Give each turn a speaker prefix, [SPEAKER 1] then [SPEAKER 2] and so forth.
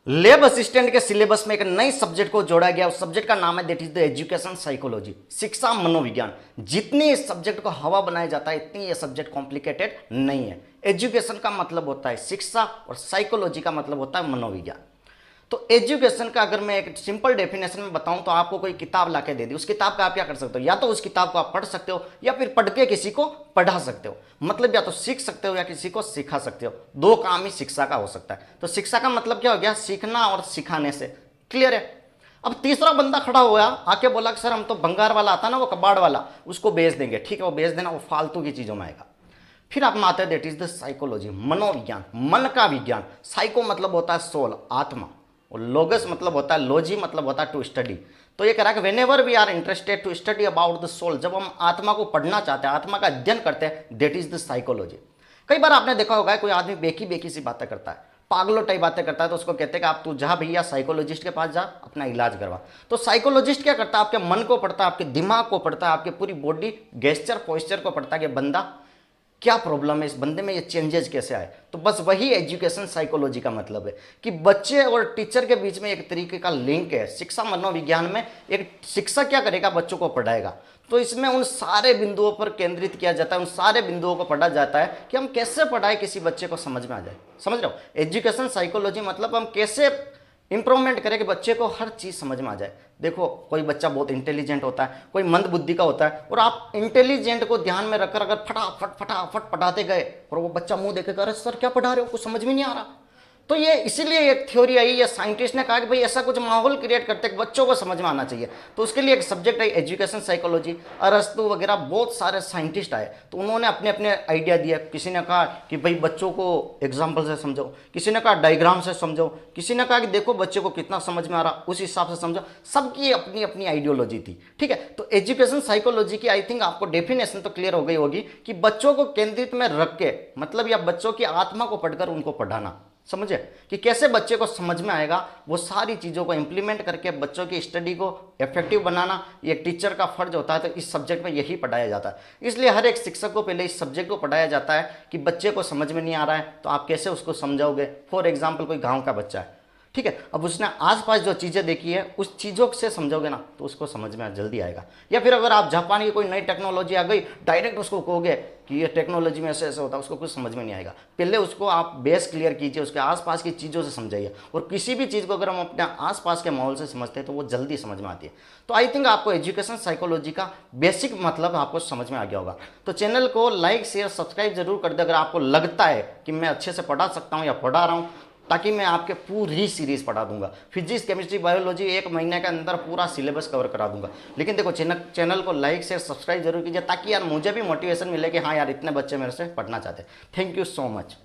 [SPEAKER 1] Lab assistant के syllabus में एक नई सब्जेक्ट को जोड़ा गया। उस सब्जेक्ट का नाम है that is the education psychology, शिक्षा मनोविज्ञान। जितनी इस सब्जेक्ट को हवा बनाया जाता है इतनी ये सब्जेक्ट कॉम्प्लिकेटेड नहीं है। एजुकेशन का मतलब होता है शिक्षा और साइकोलॉजी का मतलब होता है मनोविज्ञान। तो एजुकेशन का अगर मैं एक सिंपल डेफिनेशन में बताऊं तो आपको कोई किताब लाके दे दी, उस किताब का आप क्या कर सकते हो, या तो उस किताब को आप पढ़ सकते हो या फिर पढ़ के किसी को पढ़ा सकते हो। मतलब या तो सीख सकते हो या किसी को सिखा सकते हो। दो काम ही शिक्षा का हो सकता है। तो शिक्षा का मतलब क्या हो गया, सीखना और सिखाने से। क्लियर है। अब तीसरा बंदा खड़ा हुआ आके बोला कि सर हम तो भंगार वाला आता ना, वो कबाड़ वाला, उसको बेच देंगे। ठीक है, वो बेच देना, वो फालतू की चीजों में आएगा। फिर आप में आता है दैट इज द साइकोलॉजी, मनोविज्ञान, मन का विज्ञान। साइको मतलब होता है सोल, आत्मा, और लोगस मतलब होता है, लॉजी मतलब होता है टू स्टडी। तो ये कह रहा है कि whenever we are interested to study about the soul, जब हम आत्मा को पढ़ना चाहते हैं, आत्मा का अध्ययन करते हैं, दैट इज द साइकोलॉजी। कई बार आपने देखा होगा कोई आदमी बेकी बेकी सी बातें करता है, पागलों टाइप बातें करता है, तो उसको कहते हैं कि आप तू जा भैया साइकोलॉजिस्ट के पास जा, अपना इलाज करवा। तो साइकोलॉजिस्ट क्या करता है, आपके मन को पढ़ता है, आपके दिमाग को पढ़ता है, आपकी पूरी बॉडी गेस्चर पोस्चर को पढ़ता है कि बंदा क्या प्रॉब्लम है, इस बंदे में ये चेंजेस कैसे आए। तो बस वही एजुकेशन साइकोलॉजी का मतलब है कि बच्चे और टीचर के बीच में एक तरीके का लिंक है। शिक्षा मनोविज्ञान में एक शिक्षक क्या करेगा, बच्चों को पढ़ाएगा। तो इसमें उन सारे बिंदुओं पर केंद्रित किया जाता है, उन सारे बिंदुओं को पढ़ा जाता है कि हम कैसे पढ़ाए किसी बच्चे को समझ में आ जाए। समझ रहे हो, एजुकेशन साइकोलॉजी मतलब हम कैसे इंप्रूवमेंट करें कि बच्चे को हर चीज़ समझ में आ जाए। देखो कोई बच्चा बहुत इंटेलिजेंट होता है, कोई मंद बुद्धि का होता है, और आप इंटेलिजेंट को ध्यान में रखकर अगर फटाफट फटाफट पढ़ाते गए और वो बच्चा मुंह देखेगा, अरे सर क्या पढ़ा रहे हो, कुछ समझ में नहीं आ रहा। तो ये इसीलिए एक थ्योरी आई, या साइंटिस्ट ने कहा कि भाई ऐसा कुछ माहौल क्रिएट करते कि बच्चों को समझ में आना चाहिए। तो उसके लिए एक सब्जेक्ट है एजुकेशन साइकोलॉजी। अरस्तु वगैरह बहुत सारे साइंटिस्ट आए, तो उन्होंने अपने अपने आइडिया दिया। किसी ने कहा कि भाई बच्चों को एग्जाम्पल से समझो, किसी ने कहा डायग्राम से समझो, किसी ने कहा कि देखो बच्चे को कितना समझ में आ रहा उस हिसाब से समझो। सबकी अपनी अपनी आइडियोलॉजी थी। ठीक है, तो एजुकेशन साइकोलॉजी की आई थिंक आपको डेफिनेशन तो क्लियर हो गई होगी कि बच्चों को केंद्रित में रख के, मतलब या बच्चों की आत्मा को पढ़कर उनको पढ़ाना। समझे कि कैसे बच्चे को समझ में आएगा, वो सारी चीज़ों को इंप्लीमेंट करके बच्चों की स्टडी को इफेक्टिव बनाना ये एक टीचर का फर्ज होता है। तो इस सब्जेक्ट में यही पढ़ाया जाता है। इसलिए हर एक शिक्षक को पहले इस सब्जेक्ट को पढ़ाया जाता है कि बच्चे को समझ में नहीं आ रहा है तो आप कैसे उसको समझाओगे। फॉर एग्जाम्पल कोई गाँव का बच्चा है, ठीक है, अब उसने आसपास जो चीज़ें देखी है उस चीज़ों से समझोगे ना तो उसको समझ में जल्दी आएगा। या फिर अगर आप जापान की कोई नई टेक्नोलॉजी आ गई, डायरेक्ट उसको कहोगे कि ये टेक्नोलॉजी में ऐसे ऐसे होता है, उसको कुछ समझ में नहीं आएगा। पहले उसको आप बेस क्लियर कीजिए, उसके आसपास की चीज़ों से समझाइए। और किसी भी चीज़ को अगर हम अपने आसपास के माहौल से समझते हैं तो वो जल्दी समझ में आती है। तो आई थिंक आपको एजुकेशन साइकोलॉजी का बेसिक मतलब आपको समझ में आ गया होगा। तो चैनल को लाइक शेयर सब्सक्राइब जरूर कर दे अगर आपको लगता है कि मैं अच्छे से पढ़ा सकता हूँ या पढ़ा रहा हूँ, ताकि मैं आपके पूरी सीरीज पढ़ा दूंगा। फिजिक्स केमिस्ट्री बायोलॉजी 1 महीने के अंदर पूरा सिलेबस कवर करा दूंगा। लेकिन देखो चैनल को लाइक शेयर सब्सक्राइब जरूर कीजिए ताकि यार मुझे भी मोटिवेशन मिले कि हाँ यार इतने बच्चे मेरे से पढ़ना चाहते हैं। Thank you so much.